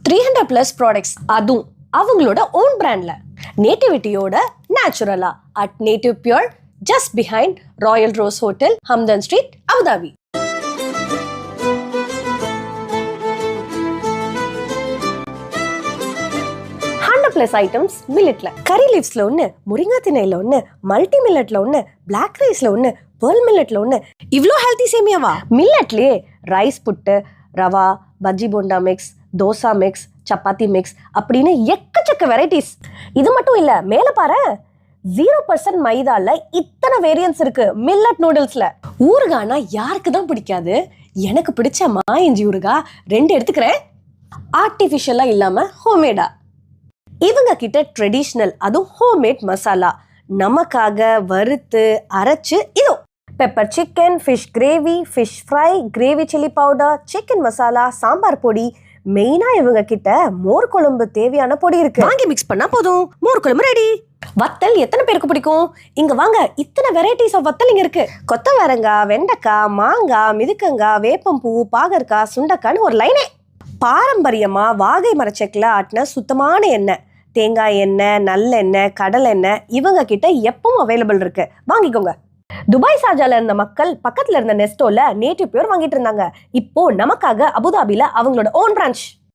300 plus products, அதுவும் அவங்களோட own பிராண்ட்ல, நேட்டிவிட்டியோட நேச்சுரலா at native pure, just behind royal rose hotel, Hamdan street, Abu Dhabi. Plus items மில்லட்ல, கரி லீவ்ஸ்ல ஒன்று, முருங்கா திணையில ஒன்று, மல்டி மில்லட்ல ஒன்று, பிளாக் ரைஸ்ல ஒன்று, பெர்ல் மில்லட்ல ஒன்று. இவ்வளோ ஹெல்த்தி சேமியாவா? மில்லட்லயே rice puttu, rava, bajji bonda mix, dosa mix, chapati mix அப்படின்னு எக்கச்சக்க வெரைட்டிஸ். இது மட்டும் இல்ல, மேல பாரு, 0% மைதால இத்தனை வேரியன்ஸ் இருக்கு மில்லட் நூடுல்ஸ்ல. ஊறுகானா யாருக்கு தான் பிடிக்காது? எனக்கு பிடிச்ச மாயிஞ்சி ஊறுகா 2 எடுத்துக்கிறேன். ஆர்டிஃபிஷியலா இல்லாம ஹோம்மேடா. இவங்க கிட்ட ட்ரெடிஷ்னல், அதுவும் ஹோம்மேட் மசாலா நமக்காக வறுத்து அரைச்சு, இதோ pepper chicken, fish gravy, fish fry, gravy chilli powder, chicken masala, sambar பொடி. மெயினா இவங்க கிட்ட மோர் குழம்பு தேவையான பொடி இருக்கு. வாங்கி மிக்ஸ் பண்ணா போதும், மோர் குழம்பு ரெடி. வத்தல் எத்தனை பேருக்கு பிடிக்கும்? இங்க வாங்க, இத்தனை வெரைட்டிஸ் ஆஃப் வத்தல் இங்க இருக்கு. கொத்தவரங்காய், வெண்டைக்காய், மாங்காய், மிதுக்கங்காய், வேப்பம்பூ, பாகற்காய், சுண்டக்கான்னு ஒரு லைனே. பாரம்பரியமா வாகை மரச்செக்கில் ஆட்டின சுத்தமான எண்ணெய், தேங்காய் எண்ணெய், நல்லெண்ணெய், கடல் எண்ணெய் இவங்க கிட்ட எப்பவும் அவைலபிள் இருக்கு. வாங்கிக்கோங்க. துபாய் சாஜால இருந்த மக்கள் பக்கத்துல இருந்த நெஸ்டோல நேட்டிவ் பியூர் வாங்கிட்டு இருந்தாங்க. இப்போ நமக்காக அபுதாபில அவங்களோட ஓன் பிரான்ச்